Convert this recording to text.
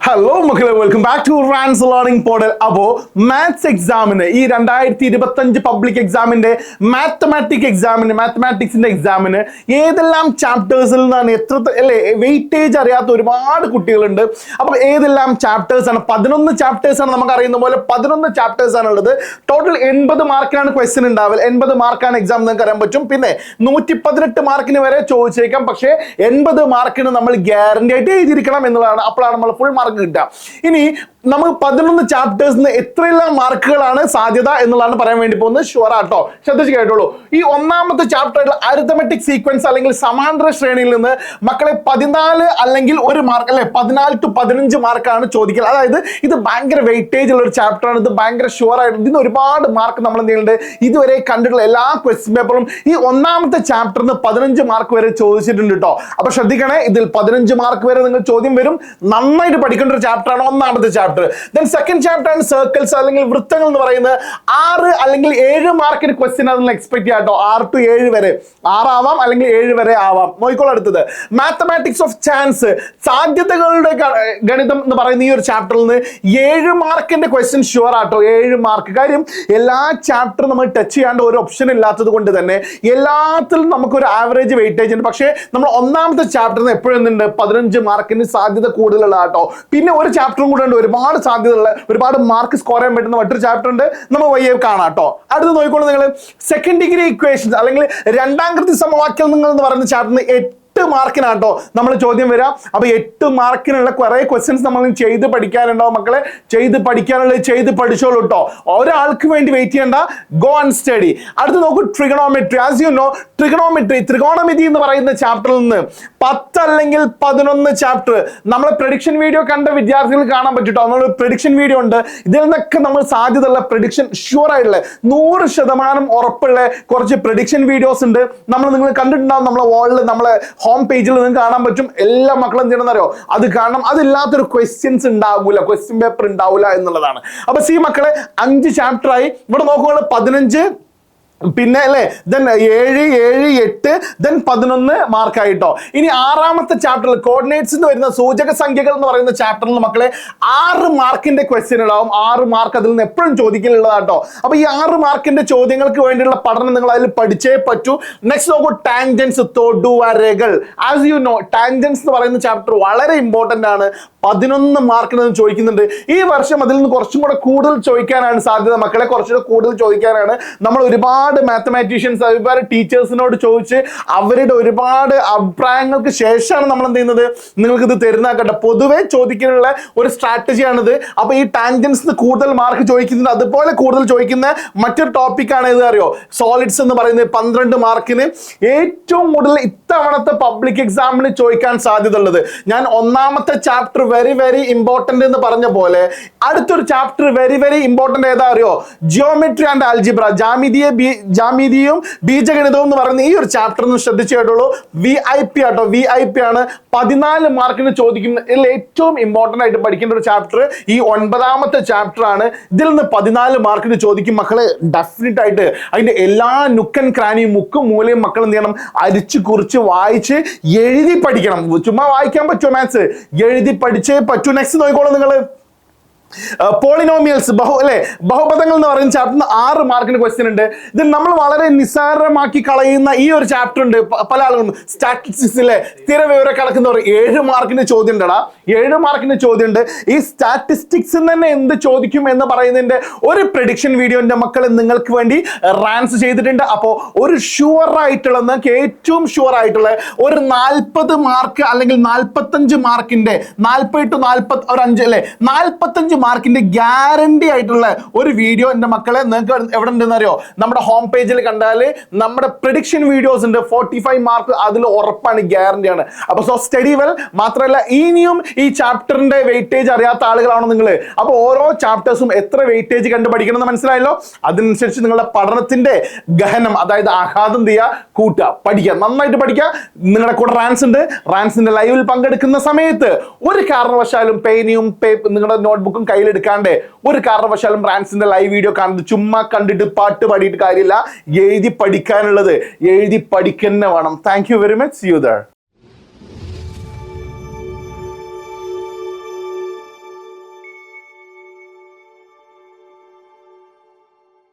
Hello മക്കളെ, welcome back to Rans learning portal. അപ്പോൾ maths എക്സാമിന് ഈ 2025 പബ്ലിക് എക്സാമിന്റെ മാത്തമാറ്റിക്സിന്റെ എക്സാമിന് ഏതെല്ലാം ചാപ്റ്റേഴ്സിൽ നിന്നാണ് വെയിറ്റേജ് അറിയാത്ത ഒരുപാട് കുട്ടികളുണ്ട്. അപ്പോൾ ഏതെല്ലാം ചാപ്റ്റേഴ്സ് ആണ്? 11 ചാപ്റ്റേഴ്സ് ആണ്. നമുക്ക് അറിയുന്ന പോലെ 11 ചാപ്റ്റേഴ്സ് ആണ് ഉള്ളത്. ടോട്ടൽ 80 മാർക്കിനാണ് ക്വസ്റ്റ്യൻ ഉണ്ടാവുക. 80 മാർക്കാണ് എക്സാം നിങ്ങൾക്ക് അറിയാൻ പറ്റും. പിന്നെ 118 മാർക്കിന് വരെ ചോദിച്ചേക്കാം. പക്ഷേ 80 മാർക്കിന് നമ്മൾ ഗ്യാരണ്ടി ആയിട്ട് എഴുതിയിരിക്കണം എന്നുള്ളതാണ്. അപ്പോഴാണ് നമ്മൾ ഫുൾ മാർക്ക് കിട്ടുക. ഇനി നമുക്ക് 11 ചാപ്റ്റേഴ്സിന് എത്രയെല്ലാം മാർക്കുകളാണ് സാധ്യത എന്നുള്ളതാണ് പറയാൻ വേണ്ടി പോകുന്നത്. ഷുവർ ആട്ടോ, ശ്രദ്ധിച്ച് കേട്ടോളൂ. ഈ ഒന്നാമത്തെ ചാപ്റ്ററിൽ അരിത്തമെറ്റിക് സീക്വൻസ് അല്ലെങ്കിൽ സമാന്തര ശ്രേണിയിൽ നിന്ന് മക്കളെ 14 അല്ലെങ്കിൽ 1 മാർക്ക്, അല്ലെ 14 to 15 മാർക്കാണ് ചോദിക്കുക. അതായത് ഇത് ഭയങ്കര വെയിറ്റേജ് ഉള്ള ഒരു ചാപ്റ്റർ ആണ്. ഇത് ഭയങ്കര ഷുവർ ആയിട്ട് ഇതിന് ഒരുപാട് മാർക്ക് നമ്മൾ എന്ത് ചെയ്യുന്നുണ്ട്, ഇതുവരെ കണ്ടിട്ടുള്ള എല്ലാ ക്വസ്റ്റ്യൻ പേപ്പറും ഈ ഒന്നാമത്തെ ചാപ്റ്ററിന് 15 മാർക്ക് വരെ ചോദിച്ചിട്ടുണ്ട് കേട്ടോ. അപ്പൊ ശ്രദ്ധിക്കണേ, ഇതിൽ 15 മാർക്ക് വരെ നിങ്ങൾ ചോദ്യം വരും. നന്നായിട്ട് പഠിക്കേണ്ട ഒരു ചാപ്റ്റർ ആണ് ഒന്നാമത്തെ ചാപ്റ്റർ. Then second chapter ആണ് സർക്കിൾസ് അല്ലെങ്കിൽ വൃത്തങ്ങൾ എന്ന് പറയുന്നത്. 6 അല്ലെങ്കിൽ 7 മാർക്കിന് ക്വസ്റ്റ്യൻ അതിൽ എക്സ്പെക്ട് ചെയ്യാം കേട്ടോ. 6 to 7 വരെ, 6 ആവാം അല്ലെങ്കിൽ 7 വരെ ആവാം. നോക്കിക്കോളൂ അടുത്തത് മാത്തമാറ്റിക്സ് ഓഫ് ചാൻസ്, സാധ്യതകളുടെ ഗണിതം എന്ന് പറയുന്ന ഈ ഒരു ചാപ്റ്ററിൽ നിന്ന് 7 മാർക്കിന്റെ ക്വസ്റ്റ്യൻ ഷുവർ ആട്ടോ. 7 മാർക്ക്. കാര്യം എല്ലാ ചാപ്റ്ററും നമ്മൾ ടച്ച് ചെയ്യാണ്ട് ഒരു ഓപ്ഷൻ ഇല്ലാത്തത് കൊണ്ട് തന്നെ എല്ലാത്തിലും നമുക്കൊരു ആവറേജ് വെയിറ്റേജ് ഉണ്ട്. പക്ഷേ നമ്മൾ ഒന്നാമത്തെ ചാപ്റ്ററിന് എപ്പോഴും എന്തുണ്ട്, 15 മാർക്കിന് സാധ്യത കൂടുതലുള്ള കേട്ടോ. പിന്നെ ഒരു ചാപ്റ്ററും കൂടെ ഉണ്ട് ഒരുപാട് സാധ്യതയുള്ള, ഒരുപാട് മാർക്ക് സ്കോർ ചെയ്യാൻ പറ്റുന്ന മറ്റൊരു ചാപ്റ്റർ ഉണ്ട്. നമ്മൾ വയ്യ കാണാം കേട്ടോ. അടുത്ത് നോക്കിക്കോളൂ നിങ്ങൾ, സെക്കൻഡ് ഡിഗ്രി ഇക്വേഷൻസ് അല്ലെങ്കിൽ രണ്ടാം കൃതി സമവാക്യം നിങ്ങൾ എന്ന് പറയുന്ന ചാപ്റ്ററിന് 8 മാർക്കിനാട്ടോ നമ്മൾ ചോദ്യം വരാം. അപ്പൊ 8 മാർക്കിനുള്ള കുറെ ക്വസ്റ്റ്യൻസ് നമ്മൾ ചെയ്ത് പഠിക്കാനുണ്ടാവും മക്കളെ. ചെയ്ത് പഠിക്കാനുള്ളത് ചെയ്ത് പഠിച്ചോളൂ കേട്ടോ. ഒരാൾക്ക് വേണ്ടി വെയിറ്റ് ചെയ്യണ്ട, ഗോ ആൻഡ് സ്റ്റഡി. അടുത്ത് നോക്കൂ, ട്രിഗണോമെട്രി. ആസ് യു നോ, ത്രികോണമിതി എന്ന് പറയുന്ന ചാപ്റ്ററിൽ നിന്ന് 10 അല്ലെങ്കിൽ 11 ചാപ്റ്റർ നമ്മളെ പ്രഡിക്ഷൻ വീഡിയോ കണ്ട വിദ്യാർത്ഥികൾ കാണാൻ പറ്റുട്ടോ. നമ്മൾ പ്രഡിക്ഷൻ വീഡിയോ ഉണ്ട്. ഇതിൽ നിന്നൊക്കെ നമ്മൾ സാധ്യതയുള്ള പ്രഡിക്ഷൻ ഷുവർ ആയിട്ടുള്ള 100% ഉറപ്പുള്ള കുറച്ച് പ്രഡിക്ഷൻ വീഡിയോസ് ഉണ്ട്. നിങ്ങൾ കണ്ടിട്ടുണ്ടാവും നമ്മളെ വാളിൽ, നമ്മളെ ഹോം പേജിൽ നിങ്ങൾക്ക് കാണാൻ പറ്റും. എല്ലാ മക്കളും എന്ത് അറിയോ, അത് കാണണം. അതില്ലാത്തൊരു ക്വസ്റ്റ്യൻസ് ഉണ്ടാവില്ല, ക്വസ്റ്റ്യൻ പേപ്പർ ഉണ്ടാവില്ല എന്നുള്ളതാണ്. അപ്പൊ സി മക്കളെ, 5 ചാപ്റ്റർ ആയി. ഇവിടെ നോക്കുക 15, പിന്നെ അല്ലേ, ദെൻ 7, 7, 8, ദെൻ 11 മാർക്കായിട്ടോ. ഇനി 6ാമത്തെ ചാപ്റ്ററിൽ കോർഡിനേറ്റ്സ് എന്ന് വരുന്ന സൂചക സംഖ്യകൾ എന്ന് പറയുന്ന ചാപ്റ്ററിൽ മക്കളെ 6 മാർക്കിന്റെ ക്വസ്റ്റ്യൻ ഉണ്ടാവും. 6 മാർക്ക് അതിൽ നിന്ന് എപ്പോഴും ചോദിക്കലുള്ളതാട്ടോ. അപ്പൊ ഈ 6 മാർക്കിന്റെ ചോദ്യങ്ങൾക്ക് വേണ്ടിയുള്ള പഠനം നിങ്ങൾ അതിൽ പഠിച്ചേ പറ്റൂ. നെക്സ്റ്റ് നോക്കൂ, ടാൻജൻസ്, തൊടുവരകൾ. ആസ് യു നോ, ടാൻജൻസ് എന്ന് പറയുന്ന ചാപ്റ്റർ വളരെ ഇമ്പോർട്ടന്റ് ആണ്. 11 മാർക്കിന് ചോദിക്കുന്നുണ്ട്. ഈ വർഷം അതിൽ നിന്ന് കുറച്ചും കൂടെ കൂടുതൽ ചോദിക്കാനാണ് സാധ്യത മക്കളെ. കുറച്ചുകൂടെ കൂടുതൽ ചോദിക്കാനാണ്. നമ്മൾ ഒരുപാട് മാത്തമാറ്റീഷ്യൻസ്, ഒരുപാട് ടീച്ചേഴ്സിനോട് ചോദിച്ച് അവരുടെ ഒരുപാട് അഭിപ്രായങ്ങൾക്ക് ശേഷമാണ് നമ്മൾ എന്ത് ചെയ്യുന്നത്, നിങ്ങൾക്ക് ഇത് തരുന്നതാക്കട്ടെ. പൊതുവെ ചോദിക്കാനുള്ള ഒരു സ്ട്രാറ്റജിയാണിത്. അപ്പൊ ഈ ടാൻജൻസ് കൂടുതൽ മാർക്ക് ചോദിക്കുന്നുണ്ട്. അതുപോലെ കൂടുതൽ ചോദിക്കുന്ന മറ്റൊരു ടോപ്പിക്കാണ് ഇത് അറിയോ, സോളിഡ്സ് എന്ന് പറയുന്നത് 12 മാർക്കിന് ഏറ്റവും കൂടുതൽ ഇത്തവണത്തെ പബ്ലിക് എക്സാമിന് ചോദിക്കാൻ സാധ്യത ഉള്ളത്. ഞാൻ ഒന്നാമത്തെ ചാപ്റ്റർ വെരി വെരി ഇമ്പോർട്ടന്റ് എന്ന് പറഞ്ഞ പോലെ അടുത്തൊരു ചാപ്റ്റർ വെരി വെരി ഇമ്പോർട്ടന്റ് ഏതാ അറിയോ, ജിയോമെട്രി ആൻഡ് ആൽജിബ്ര, ജാമിതിയും ബീജഗണിതവും എന്ന് പറയുന്ന ഈ ഒരു ചാപ്റ്റർ ഒന്ന് ശ്രദ്ധിച്ചു കേട്ടോളൂ. VIP ആട്ടോ, VIP ആണ്. 14 മാർക്കിന് ചോദിക്കുന്ന ഏറ്റവും ഇമ്പോർട്ടന്റ് ആയിട്ട് പഠിക്കേണ്ട ഒരു ചാപ്റ്റർ ഈ 9ാമത്തെ ചാപ്റ്റർ ആണ്. ഇതിൽ നിന്ന് 14 മാർക്കിന് ചോദിക്കും മക്കളെ. ഡെഫിനറ്റ് ആയിട്ട് അതിന്റെ എല്ലാ നുക്കൻ ക്രാനിയും മുക്കും മൂലയും മക്കൾ എന്ത് ചെയ്യണം, അരിച്ചു കുറിച്ച് വായിച്ച് എഴുതി പഠിക്കണം. ചുമ്മാ വായിക്കാൻ പറ്റുമോ മാത്സ്? എഴുതി പഠിച്ചേ പറ്റൂ. നെക്സ്റ്റ് നോക്കിക്കോളൂ നിങ്ങൾ, പോളിനോമിയൽസ്, ബഹുപദങ്ങൾ എന്ന് പറയുന്ന ചാപ്റ്ററിന് 6 മാർക്കിന് ക്വസ്റ്റ്യൻ ഉണ്ട്. ഇത് നമ്മൾ വളരെ നിസ്സാരമാക്കി കളയുന്ന ഈ ഒരു ചാപ്റ്റർ ഉണ്ട്. പല ആളുകളും സ്റ്റാറ്റിസ്റ്റിക്സിലെ സ്ഥിര വിവര കണക്ക് എന്ന് പറയും. 7 മാർക്കിന് ചോദ്യം ഉണ്ടടാ, 7 മാർക്കിന് ചോദ്യം ഉണ്ട്. ഈ സ്റ്റാറ്റിസ്റ്റിക്സ് തന്നെ എന്ത് ചോദിക്കും എന്ന് പറയുന്നതിന്റെ ഒരു പ്രഡിക്ഷൻ വീഡിയോ എന്റെ മക്കൾ നിങ്ങൾക്ക് വേണ്ടി റാൻസ് ചെയ്തിട്ടുണ്ട്. അപ്പോൾ ഒരു ഷുവർ ആയിട്ടുള്ള, നിങ്ങൾക്ക് ഏറ്റവും ഷുവർ ആയിട്ടുള്ള ഒരു 40 മാർക്ക് അല്ലെങ്കിൽ 45 മാർക്കിന്റെ 40 to 45 അല്ലെ 45 മാർക്കിന്റെ ഗ്യാരണ്ടി ആയിട്ടുള്ള ഒരു വീഡിയോ എന്റെ മക്കളെ നിങ്ങൾക്ക് എവിടെ ഉണ്ടെന്ന് അറിയോ, നമ്മുടെ ഹോം പേജിൽ കണ്ടാൽ നമ്മുടെ പ്രഡിക്ഷൻ വീഡിയോസ് ഉണ്ട്. 45 മാർക്ക് അതിൽ ഉറപ്പാണ്, ഗ്യാരണ്ടി ആണ്. അപ്പൊ സോ സ്റ്റഡി വെൽ. മാത്രമല്ല ഇനിയും ഈ ചാപ്റ്ററിന്റെ വെയിറ്റേജ് അറിയാത്ത ആളുകളാണോ നിങ്ങൾ? അപ്പൊ ഓരോ ചാപ്റ്റേഴ്സും എത്ര വെയിറ്റേജ് കണ്ട് പഠിക്കണം എന്ന് മനസ്സിലായല്ലോ. അതിനനുസരിച്ച് നിങ്ങളുടെ പഠനത്തിന്റെ ഗഹനം, അതായത് ആഘാതം കൂട്ടുക, പഠിക്കുക, നന്നായിട്ട് പഠിക്കുക. നിങ്ങളുടെ കൂടെ റാൻസ് ഉണ്ട്. റാൻസിന്റെ ലൈവിൽ പങ്കെടുക്കുന്ന സമയത്ത് ഒരു കാരണവശാലും പേനയും നിങ്ങളുടെ നോട്ട്ബുക്കും കയ്യിലെടുക്കാണ്ട് ഒരു കാരണവശാലും റാൻസിന്റെ ലൈവ് വീഡിയോ കാണുന്നത് ചുമ്മാ കണ്ടിട്ട് പാട്ട് പാടിയിട്ട് കാര്യമില്ല. എഴുതി പഠിക്കാനുള്ളത് എഴുതി പഠിക്കുന്ന വേണം. Thank you very much. See you there.